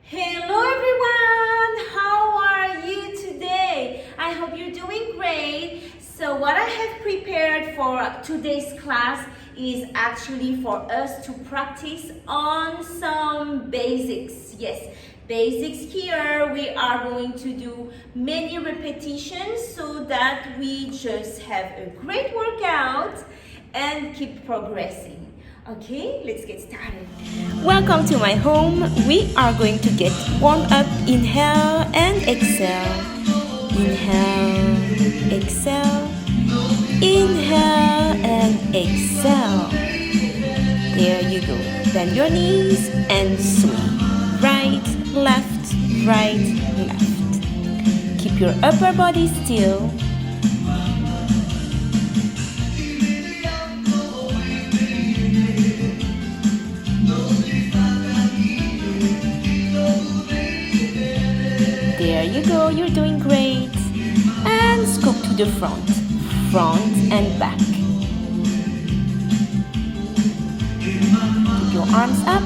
Hello everyone, how are you today? I hope you're doing great. So what I have prepared for today's class is actually for us to practice on some basics. Yes, basics here. We are going to do many repetitions so that we just have a great workout and keep progressing. Okay, let's get started. Welcome to my home. We are going to get warmed up. Inhale and exhale. Inhale, exhale. Inhale and exhale. There you go. Bend your knees and swing. Right, left, right, left. Keep your upper body still. There you go, you're doing great. And scoop to the front and back. Keep your arms up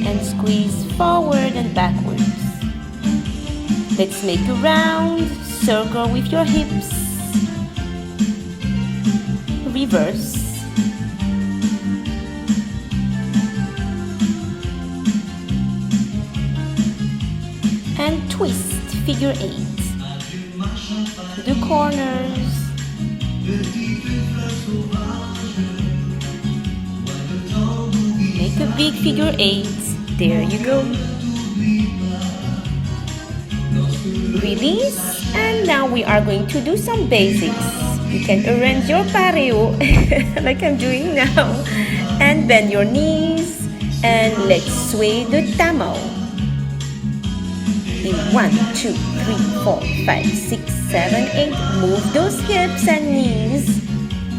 and squeeze forward and backwards. Let's make a round circle with your hips. Reverse. And twist, figure 8. To the corners. Make a big figure 8. There you go. Release. And now we are going to do some basics. You can arrange your pareo like I'm doing now. And bend your knees. And let's sway the tamo. In 1, 2, 3, 4, 5, 6, 7, 8. Move those hips and knees.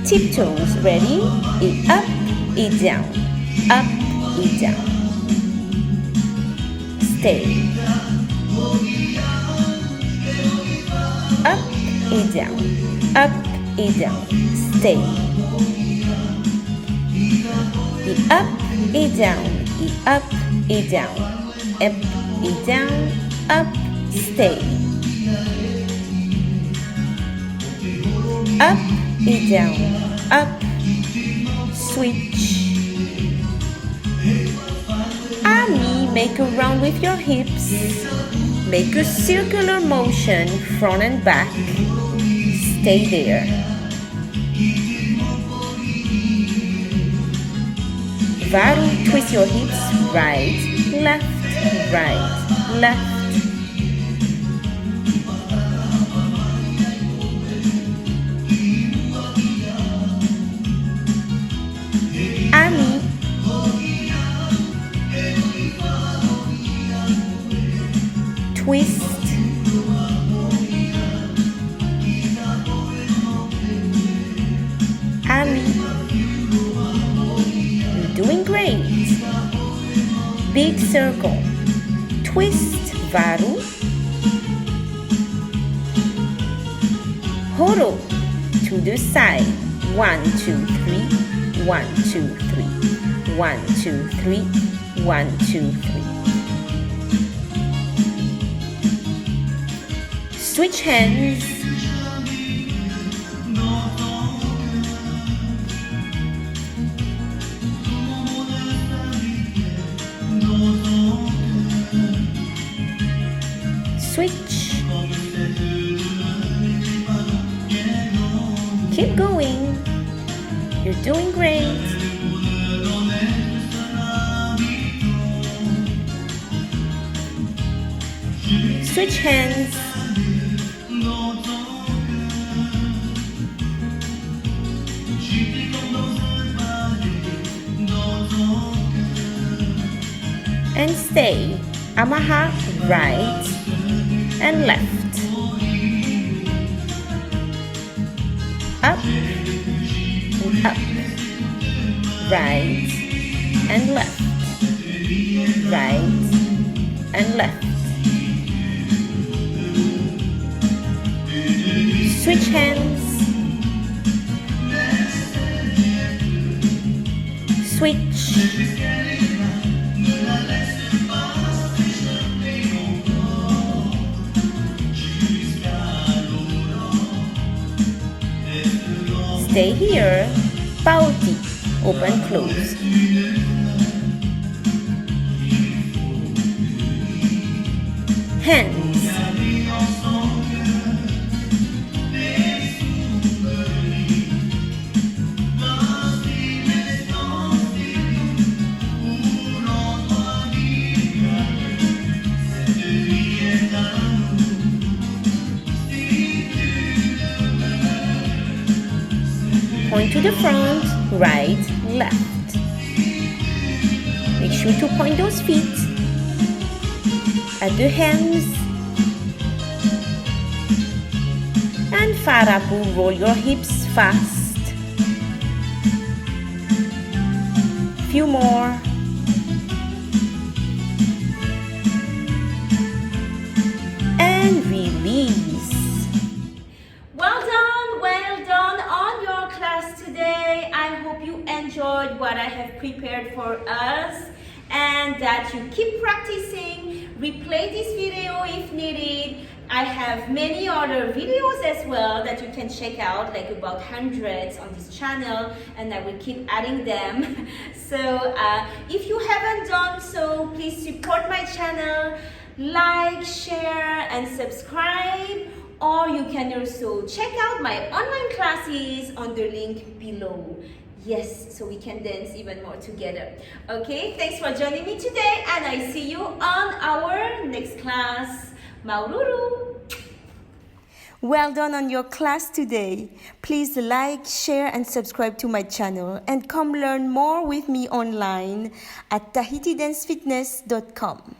Tiptoes. Ready? It up, it down. Up, it down. Stay. Up, it down. Up, it down. Stay. It up, it down. It up, it down. Up, it down. Up, stay. Up, it down. Up, switch. Ami, make a round with your hips. Make a circular motion, front and back. Stay there. Varu, twist your hips. Right, left, right, left. Ami. Twist. Ami. You're doing great. Big circle. Twist. Varu. Horo. To the side. 1, 2, 3. 1, 2, 3. 1, 2, 3. 1, 2, 3. Switch hands. Switch. Keep going. You're doing great. Switch hands. And stay. Amaha, right and left. Up and up. Right and left. Right and left. Switch hands. Switch. stay here. Pauti, open, close. Hands. Point to the front, right, left. Make sure to point those feet at the hands. And Farapu, roll your hips fast. Few more. And release. Well done on your class today. I hope you enjoyed what I have prepared for us and that you keep practicing. Replay this video if needed. I have many other videos as well that you can check out, like about hundreds on this channel, and I will keep adding them. So if you haven't done so, please support my channel, like, share, and subscribe. Or you can also check out my online classes on the link below. Yes, so we can dance even more together. Okay, thanks for joining me today, and I see you on our next class. Maururu! Well done on your class today. Please like, share, and subscribe to my channel, and come learn more with me online at TahitianDancefitness.com.